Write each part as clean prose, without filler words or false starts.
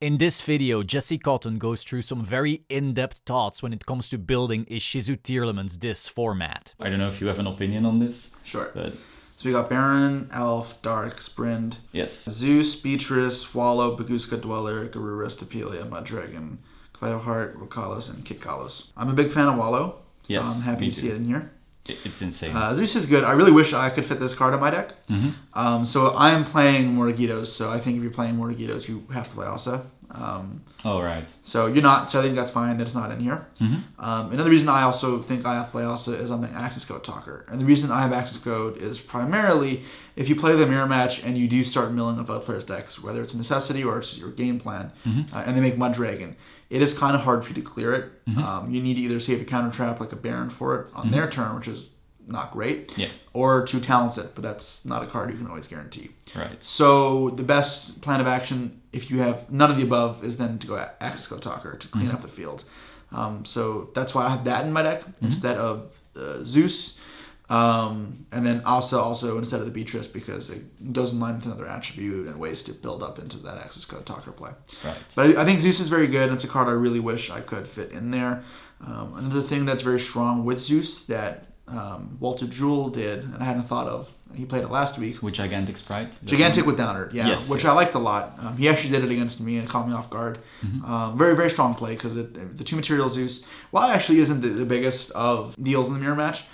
In this video, Jesse Kotton goes through some very in-depth thoughts when it comes to building a Shizu Tierlemans this format. I don't know if you have an opinion on this. Sure. But So we got Baron, Elf, Dark, Sprind, yes. Zeus, Beatrice, Wallow, Baguska Dweller, Garura, Stapelia, Muddragon, Cloudheart, Rokalos, and Kitkalos. I'm a big fan of Wallow, so Yes, I'm happy me to see too. it in here. It's insane. Zeus is good. I really wish I could fit this card in my deck. Mm-hmm. So I am playing Morgitos, so I think if you're playing Morgitos, you have to play Asa. Oh, right. So you're not, so I think that's fine that it's not in here. Mm-hmm. Another reason I also think I have to play Asa is I'm an access code talker. And the reason I have access code is primarily if you play the mirror match and you do start milling up other players' decks, whether it's a necessity or it's your game plan, and they make Muddragon, it is kind of hard for you to clear it. You need to either save a counter trap like a Baron for it on their turn, which is not great, or to talent it, but that's not a card you can always guarantee. Right. So the best plan of action, if you have none of the above, is then to go access code talker to clean up the field. So that's why I have that in my deck instead of Zeus, and then also instead of the Beatrice because it goes in line with another attribute and ways to build up into that access code talker play. Right. But I think Zeus is very good. It's a card I really wish I could fit in there. Another thing that's very strong with Zeus that Walter Jewell did, and I hadn't thought of. He played it last week. With Gigantic Sprite? Gigantic with Downer, yeah, Yes, which yes. I liked a lot. He actually did it against me and caught me off guard. Very, very strong play because the two material Zeus, while it actually isn't the biggest of deals in the mirror match,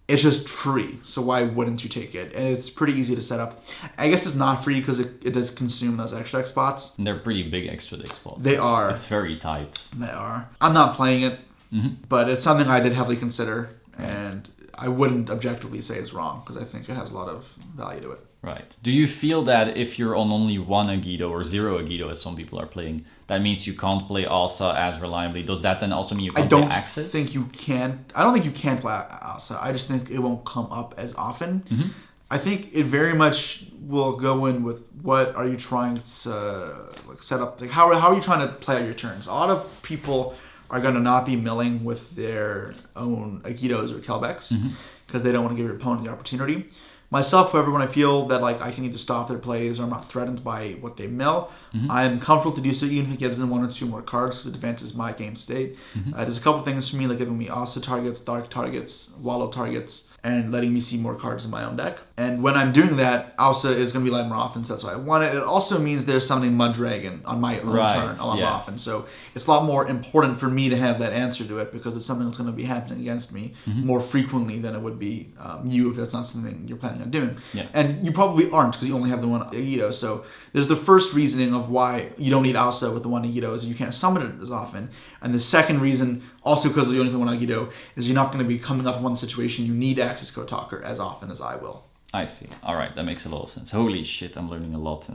it's just free. So why wouldn't you take it? And it's pretty easy to set up. I guess it's not free because it does consume those extra deck spots. And they're pretty big extra deck spots. They are. It's very tight. They are. I'm not playing it, but it's something I did heavily consider. And I wouldn't objectively say it's wrong because I think it has a lot of value to it. Right. Do you feel that if you're on only one Yugioh or zero Yugioh, as some people are playing, that means you can't play Asa as reliably? Does that then also mean you can't play Access? I don't think you can play Asa. I just think it won't come up as often. I think it very much will go in with what are you trying to set up. Like how are you trying to play out your turns? A lot of people are going to not be milling with their own Agito's or Kelbecks because they don't want to give your opponent the opportunity. Myself, however, when I feel that like I can either stop their plays or I'm not threatened by what they mill, I'm comfortable to do so even if it gives them one or two more cards because it advances my game state. There's a couple things for me like giving me Asa targets, Dark targets, Wallow targets, and letting me see more cards in my own deck. And when I'm doing that, Asa is going to be live more often, so that's why I want it. It also means there's summoning Muddragon on my own turn a lot more often. So it's a lot more important for me to have that answer to it because it's something that's going to be happening against me more frequently than it would be you if that's not something you're planning on doing. And you probably aren't because you only have the one Yugioh. So there's the first reasoning of why you don't need Asa with the one Yugioh is you can't summon it as often. And the second reason, also because you only have one Yugioh, is you're not going to be coming up in one situation you need access code talker as often as I will. I see. All right, that makes a lot of sense. Holy shit, I'm learning a lot.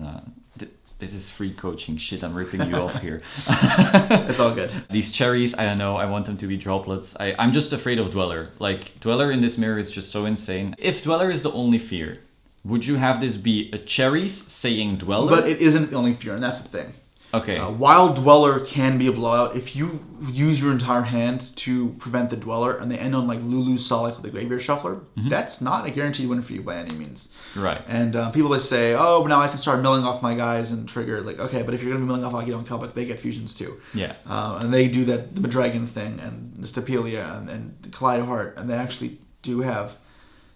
This is free coaching shit. I'm ripping you off here. It's all good. These cherries, I don't know. I want them to be droplets. I'm just afraid of Dweller. Like, Dweller in this mirror is just so insane. If Dweller is the only fear, would you have this be a cherries saying Dweller? But it isn't the only fear, and that's the thing. Okay. While Dweller can be a blowout, if you use your entire hand to prevent the Dweller and they end on like Lulu Solic with the Graveyard Shuffler, that's not a guaranteed win for you by any means. Right. And people always say, oh, now I can start milling off my guys and trigger. Like, okay, but if you're going to be milling off Yugioh and Kelbeck, they get fusions too. Yeah. And they do that, the Dragon thing and the Stapelia and Kaleidoheart, and they actually do have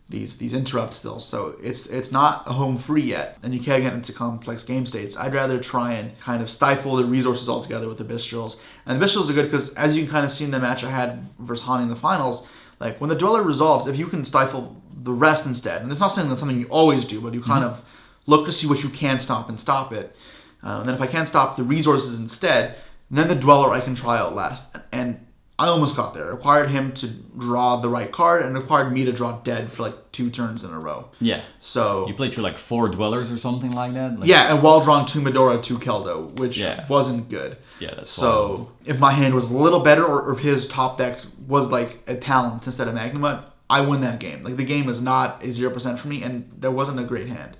these interrupts still, so it's not a home free yet, and you can't get into complex game states. I'd rather try and kind of stifle the resources altogether with the Bistrels, and the Bistrels are good because as you can kind of see in the match I had versus Hani in the finals, like when the Dweller resolves, if you can stifle the rest instead, and it's not saying that's something you always do, but you kind of look to see what you can stop and stop it, and then if I can't stop the resources instead, then the Dweller I can try out last, and I almost got there. It required him to draw the right card and required me to draw dead for like 2 turns in a row. Yeah. So you played through like 4 Dwellers or something like that? Like, yeah, and while drawing 2 Medora, 2 Keldo, which wasn't good. Yeah, that's so if my hand was a little better or if his top deck was like a talent instead of Magnamut, I win that game. Like the game is not a 0% for me, and there wasn't a great hand.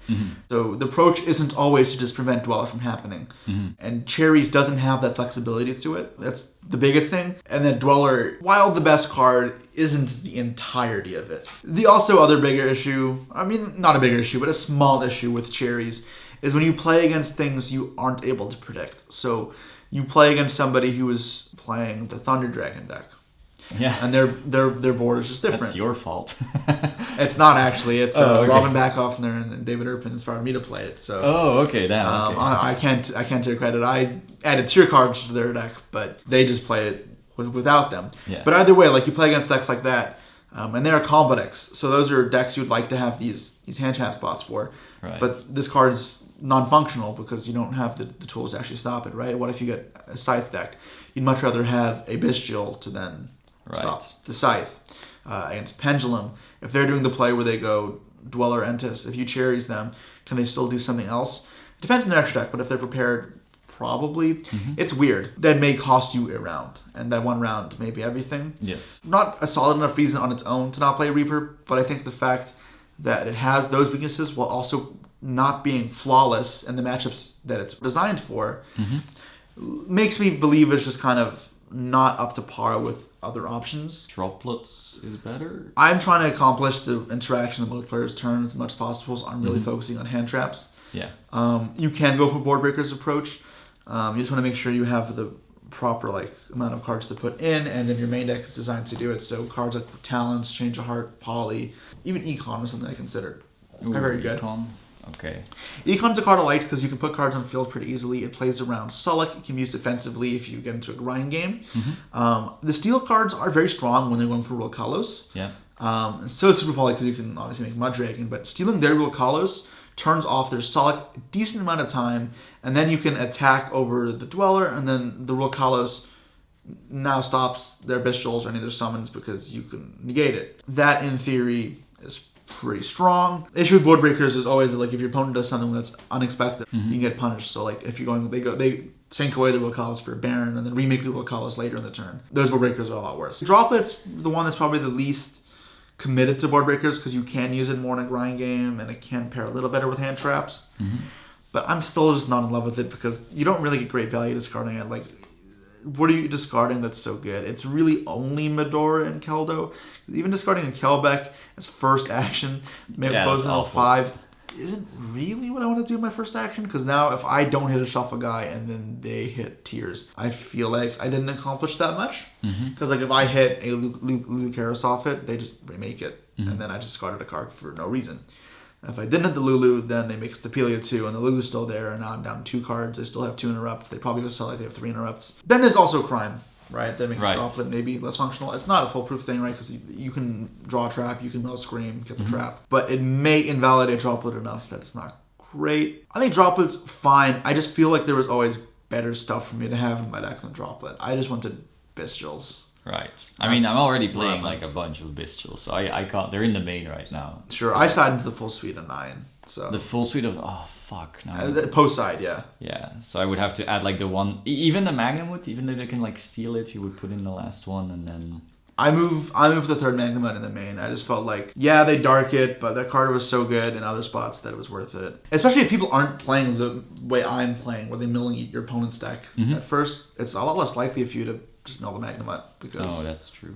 So the approach isn't always to just prevent Dweller from happening. And Cherries doesn't have that flexibility to it. That's the biggest thing. And then Dweller, while the best card, isn't the entirety of it. The also other bigger issue, I mean, not a bigger issue, but a small issue with Cherries is when you play against things you aren't able to predict. So you play against somebody who is playing the Thunder Dragon deck. Yeah. And their board is just different. That's your fault. It's not actually. It's okay. Robin Backhoffner and David Erpin inspired me to play it. So okay, damn. Okay. I can't take credit. I added tier cards to their deck, but they just play it without them. Yeah. But either way, like you play against decks like that, and they are combo decks. So those are decks you'd like to have these hand trap spots for. Right. But this card's non-functional because you don't have the tools to actually stop it. Right? What if you get a Scythe deck? You'd much rather have a Bestial to then stop the Scythe. Against Pendulum, if they're doing the play where they go Dweller Entis, if you cherries them, can they still do something else? It depends on their extra deck, but if they're prepared, probably. It's weird. That may cost you a round, and that one round may be everything. Yes. Not a solid enough reason on its own to not play Reaper, but I think the fact that it has those weaknesses while also not being flawless in the matchups that it's designed for makes me believe it's just kind of not up to par with other options. Droplets is better? I'm trying to accomplish the interaction of both players' turns as much as possible, so I'm really focusing on hand traps. Yeah. You can go for board breakers approach. You just want to make sure you have the proper amount of cards to put in, and then your main deck is designed to do it. So cards like Talents, Change of Heart, Poly, even Econ was something I considered. Ooh, They're very good. Econ. Okay. Econ's a card I liked because you can put cards on the field pretty easily. It plays around Sullick. It can be used defensively if you get into a grind game. The steel cards are very strong when they're going for Will Kalos. Yeah. And so Super Poly because you can obviously make Mud Dragon, but stealing their Will Kalos turns off their Sullick a decent amount of time, and then you can attack over the Dweller, and then the Will Kalos now stops their Bestials or any of their summons because you can negate it. That, in theory, is pretty strong. The issue with board breakers is always if your opponent does something that's unexpected, you can get punished. So if you're going, they sink away the Will Kalos for a Baron and then remake the Will Kalos later in the turn. Those board breakers are a lot worse. Droplets, the one that's probably the least committed to board breakers because you can use it more in a grind game and it can pair a little better with hand traps. But I'm still just not in love with it because you don't really get great value discarding it. What are you discarding that's so good? It's really only Medora and Keldo. Even discarding a Kelbeck as first action, maybe Bozeman 5, isn't really what I want to do in my first action. Because now if I don't hit a shuffle guy and then they hit Tears, I feel like I didn't accomplish that much. Because if I hit a Lucaris off it, they just remake it. And then I just discarded a card for no reason. If I didn't hit the Lulu, then they make Stapelia 2, and the Lulu's still there, and now I'm down 2 cards. They still have 2 interrupts. They probably would sell they have 3 interrupts. Then there's also Crime, right? That makes Droplet maybe less functional. It's not a foolproof thing, right? Because you can draw a trap, you can Mill Scream, get the trap. But it may invalidate Droplet enough that it's not great. I think Droplet's fine. I just feel like there was always better stuff for me to have in my deck than Droplet. I just wanted Bestials. Right. I mean, I'm already playing a bunch of Bestials, so I can't. They're in the main right now. Sure, so. I side into the full suite of 9. So the full suite of no. The post side, yeah. Yeah. So I would have to add the one, even the Magnum would, even though they can steal it, you would put in the last one and then. I move the third Magnum in the main. I just felt they dark it, but that card was so good in other spots that it was worth it. Especially if people aren't playing the way I'm playing, where they mill and eat your opponent's deck. At first, it's a lot less likely for you to just mill the Magnum up because that's true.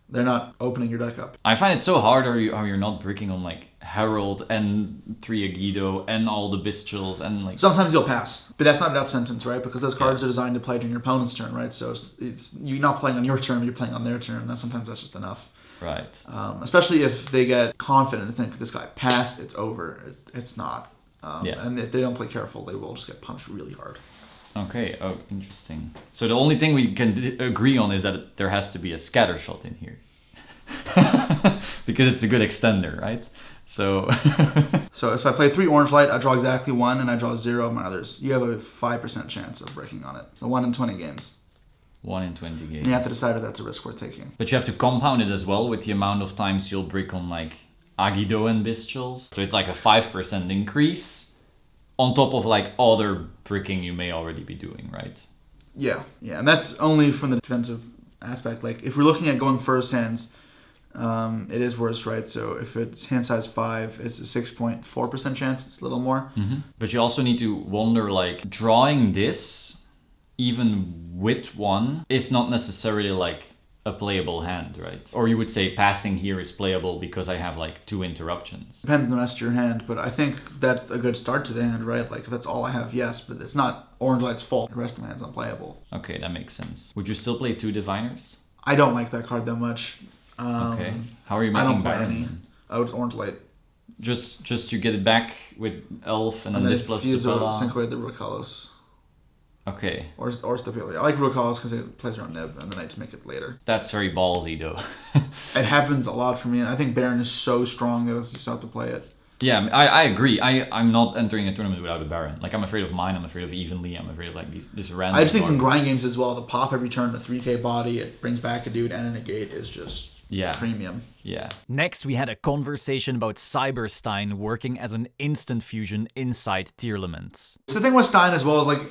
They're not opening your deck up. I find it so hard how you're not bricking on Herald and 3 Yugioh and all the Bestials and Sometimes you'll pass, but that's not a death sentence, right? Because those cards are designed to play during your opponent's turn, right? So it's you're not playing on your turn, you're playing on their turn, and sometimes that's just enough. Right. Especially if they get confident and think this guy passed, it's over. It's not. And if they don't play careful, they will just get punched really hard. Okay, interesting. So the only thing we can agree on is that there has to be a scatter shot in here. Because it's a good extender, right? So so if I play 3 orange light, I draw exactly 1 and I draw 0 of my others. You have a 5% chance of breaking on it. So 1 in 20 games. 1 in 20 games. And you have to decide if that's a risk worth taking. But you have to compound it as well with the amount of times you'll brick on Agido and Bestials. So it's a 5% increase on top of other bricking you may already be doing, right? Yeah, and that's only from the defensive aspect. If we're looking at going first hands, it is worse, right? So if it's hand size 5, it's a 6.4% chance. It's a little more. But you also need to wonder, drawing this, even with 1, is not necessarily a playable hand, right? Or you would say passing here is playable because I have like 2 interruptions. Depends on the rest of your hand, but I think that's a good start to the hand, right? Like if that's all I have, yes, but it's not Orange Light's fault. The rest of my hand's unplayable. Okay, that makes sense. Would you still play 2 Diviners? I don't like that card that much. Okay. How are you I making don't play Baron? any. Then? Oh, it's Orange Light. Just to get it back with Elf and then this plus fuse Stapella? sync away the Rukalos. Okay. Or Stapella. I like Rukalos because it plays around Nib, and then I just make it later. That's very ballsy though. It happens a lot for me, and I think Baron is so strong that you just have to play it. Yeah, I agree. I'm not entering a tournament without a Baron. Like, I'm afraid of mine, I'm afraid of Evenly, I'm afraid of, like, this random... I just think in grind games as well, the pop every turn, the 3k body, it brings back a dude and a negate is just premium. Yeah. Next, we had a conversation about Cyber-Stein working as an instant fusion inside Tearlaments. So the thing with Stein as well is, like,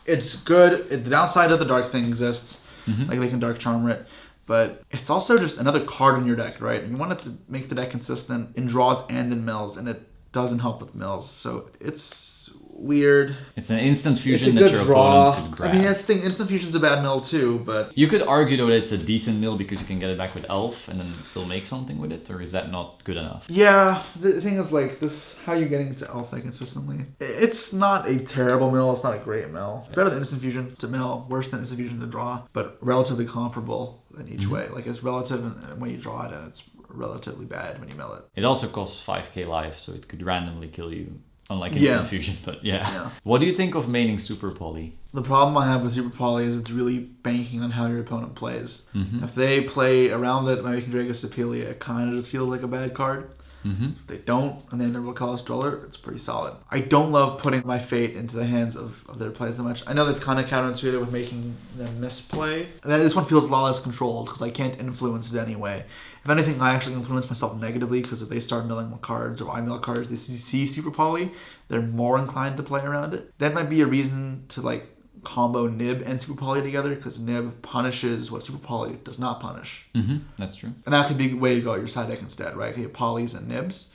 it's good. The downside of the dark thing exists. Like, they can Dark Charmer it. But it's also just another card in your deck, right? And you want it to make the deck consistent in draws and in mills, and it doesn't help with mills. So it's weird. It's an instant It's fusion a that good your draw. opponent could grab. I mean, that's the thing. Instant fusion's a bad mill too, but You could argue, though, that it's a decent mill because you can get it back with Elf and then still make something with it, or is that not good enough? yeah, the thing is, like, this. How are you getting into alpha consistently? It's not a terrible mill. It's not a great mill. Better than instant fusion to mill. Worse than instant fusion to draw, but relatively comparable in each way. Like, it's relative when you draw it, and it's relatively bad when you mill it. It also costs 5k life, so it could randomly kill you. Unlike instant fusion, but yeah. What do you think of maining Super Poly? The problem I have with Super Poly is it's really banking on how your opponent plays. If they play around it by making Draco Stapelia, it kind of just feels like a bad card. If they don't, and they end up with Callous Dweller, it's pretty solid. I don't love putting my fate into the hands of their plays that much. I know that's kind of counterintuitive with making them misplay. And this one feels a lot less controlled because I can't influence it anyway. If anything, I actually influence myself negatively because if they start milling cards or I mill cards, they see Super Poly, they're more inclined to play around it. That might be a reason to, like, combo Nib and Super Poly together because Nib punishes what Super Poly does not punish. That's true. And that could be a way to go your side deck instead, right? You have Polys and Nibs.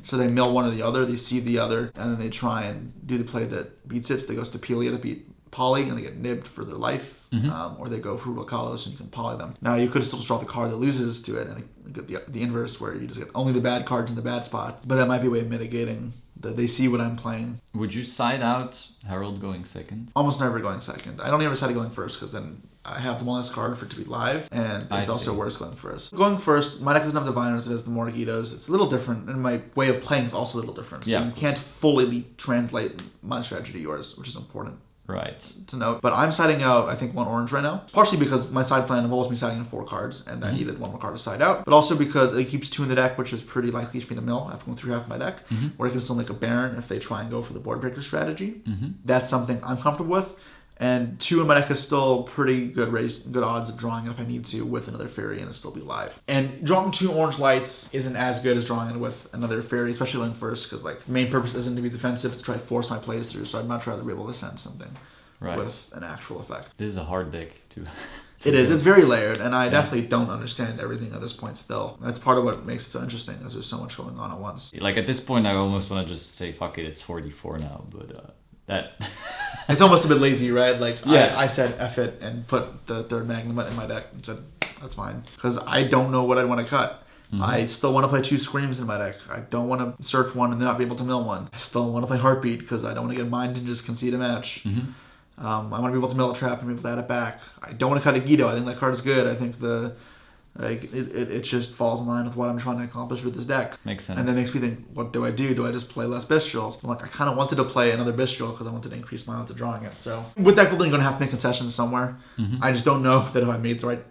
So they mill one or the other, they see the other, and then they try and do the play that beats it. So they go Stapelia to beat Poly, and they get nibbed for their life. Or they go for Rukalos and you can poly them. Now you could still just draw the card that loses to it and get the inverse where you just get only the bad cards in the bad spots. But that might be a way of mitigating that they see what I'm playing. Would you side out Herald going second? Almost never going second. I don't ever decide going first because then I have the one less card for it to be live, and it's also worse going first. Going first, my deck doesn't have Diviners, it has the Morgitos. It's a little different, and my way of playing is also a little different. So you can't fully translate my strategy to yours, which is important. Right. To note. But I'm siding out, I think, 1 orange right now. Partially because my side plan involves me siding in 4 cards, and I needed 1 more card to side out. But also because it keeps 2 in the deck, which is pretty likely for me to mill after going through half my deck. Or I can still make a Baron if they try and go for the board breaker strategy. That's something I'm comfortable with. And 2 in my deck is still pretty good odds of drawing it if I need to with another fairy and it'll still be live. And drawing 2 orange lights isn't as good as drawing it with another fairy, especially going first, because, like, the main purpose isn't to be defensive, it's to try to force my plays through, so I'd much rather be able to send something with an actual effect. This is a hard deck to it is. It's very layered, and I definitely don't understand everything at this point still. That's part of what makes it so interesting, is there's so much going on at once. Like, at this point, I almost want to just say, fuck it, it's 44 now, but that... It's almost a bit lazy, right? Like, I said F it and put the 3rd Magnum in my deck and said, that's fine. Because I don't know what I'd want to cut. I still want to play 2 Screams in my deck. I don't want to search 1 and not be able to mill 1. I still want to play Heartbeat because I don't want to get mined and just concede a match. I want to be able to mill a trap and be able to add it back. I don't want to cut a Yugioh. I think that card is good. I think it just falls in line with what I'm trying to accomplish with this deck. Makes sense. And that makes me think, what do? Do I just play less Bestials? I'm like, I kind of wanted to play another Bestial because I wanted to increase my odds of drawing it. So with deck building, you're going to have to make concessions somewhere. I just don't know that if I made the right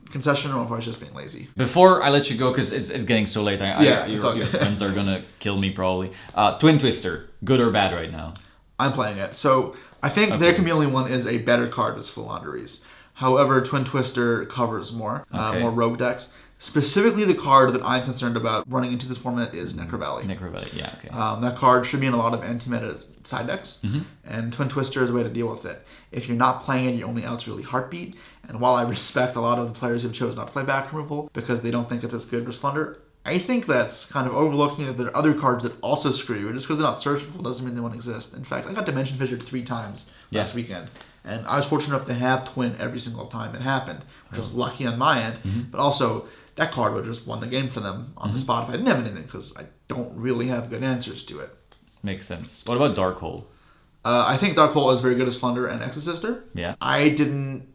concession or if I was just being lazy. Before I let you go, because it's getting so late, your friends are going to kill me probably. Twin Twister, good or bad right now? I'm playing it. So I think there can be only one is a better card as Philanderies. However, Twin Twister covers more rogue decks. Specifically, the card that I'm concerned about running into this format is Necrovalley. Necrovalley, yeah, okay. That card should be in a lot of anti-meta side decks, and Twin Twister is a way to deal with it. If you're not playing it, your only out's really Heartbeat, and while I respect a lot of the players who've chosen not to play back removal because they don't think it's as good as Thunder, I think that's kind of overlooking that there are other cards that also screw you. Just because they're not searchable doesn't mean they won't exist. In fact, I got Dimension Fissured 3 times last weekend. And I was fortunate enough to have Twin every single time it happened, which was lucky on my end. But also, that card would have just won the game for them on the spot if I didn't have anything, because I don't really have good answers to it. Makes sense. What about Dark Hole? I think Dark Hole is very good as Flunder and Exorcister. Yeah. I didn't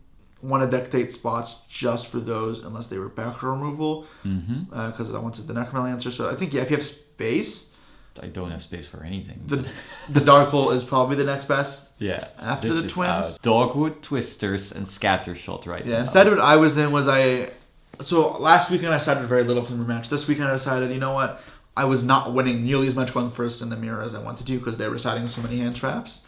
want to dictate spots just for those unless they were backrow removal, because I wanted the Necromancer. So I think, if you have space... I don't have space for anything. The Dark Hole is probably the next best. Yeah. After the Twins. Dogwood, Twisters, and Scattershot now. Instead what I was in was so last weekend I started very little from the match. This weekend I decided, you know what? I was not winning nearly as much going first in the mirror as I wanted to because they were setting so many hand traps.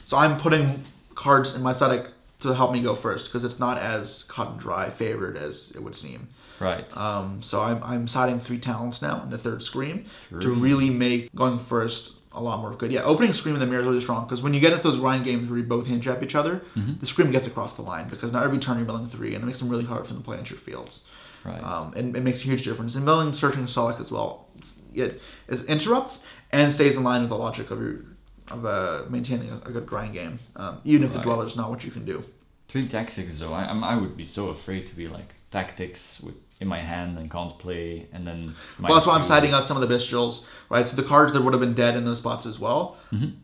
So I'm putting cards in my set to help me go first because it's not as cut and dry favored as it would seem. Right. So I'm siding 3 talents now in the third Scream to really make going first a lot more good. Yeah, opening Scream in the mirror is really strong because when you get into those grind games where you both hinge at each other, the Scream gets across the line because now every turn you're milling 3 and it makes them really hard for them to play into your fields. Right. And it makes a huge difference. And milling, searching, Solak as well. It interrupts and stays in line with the logic of maintaining a good grind game, even if the Dweller is not what you can do. 3 tactics though, I would be so afraid to be like tactics in my hand and can't play, and then... Well, that's why I'm siding out some of the Bestials, right? So the cards that would have been dead in those spots as well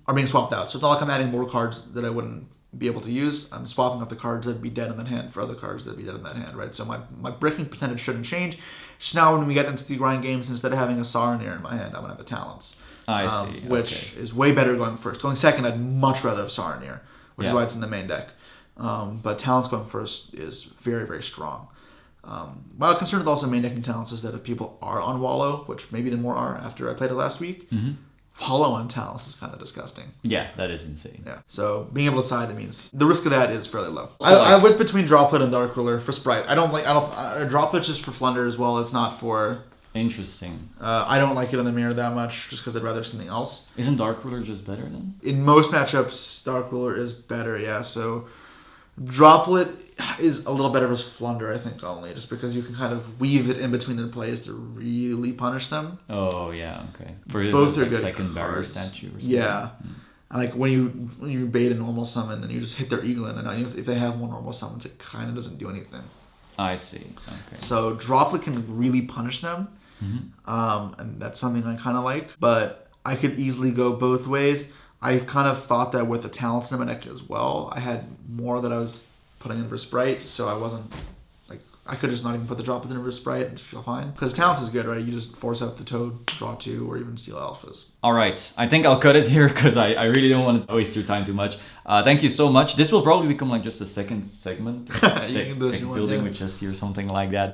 are being swapped out. So it's not like I'm adding more cards that I wouldn't be able to use. I'm swapping out the cards that'd be dead in that hand for other cards that'd be dead in that hand, right? So my breaking percentage shouldn't change. Just now when we get into the grind games, instead of having a Saronir in my hand, I'm going to have the Talents. I see. Which is way better going first. Going second, I'd much rather have Saronir, which is why it's in the main deck. But Talents going first is very, very strong. My concern with also main decking Talents is that if people are on Wallow, which maybe the more are after I played it last week, Wallow on Talents is kind of disgusing. Yeah, that is insane. Yeah, so being able to side, it means the risk of that is fairly low. So I was between Droplet and Dark Ruler for Sprite. Droplet just for Flunder as well. It's not for... Interesting. I don't like it in the mirror that much just because I'd rather have something else. Isn't Dark Ruler just better then? In most matchups, Dark Ruler is better, yeah. So Droplet is a little better as Flunder, I think, only. Just because you can kind of weave it in between the plays to really punish them. Oh, yeah, okay. For both are good second barrier cards. statue or something. Yeah. Like when you bait a normal summon and you just hit their Eaglin, and if they have more normal summons, it kind of doesn't do anything. I see. Okay. So Droplet can really punish them. And that's something I kind of like, but I could easily go both ways. I kind of thought that with the Talents in my deck as well, I had more that I was putting in for Sprite, so I wasn't like I could just not even put the Droplets in for Sprite and feel fine because Talents is good, right? You just force out the Toad, draw 2, or even steal Alphas. All right, I think I'll cut it here because I really don't want to waste your time too much. Thank you so much. This will probably become like just a second segment, Building with Jesse or something like that.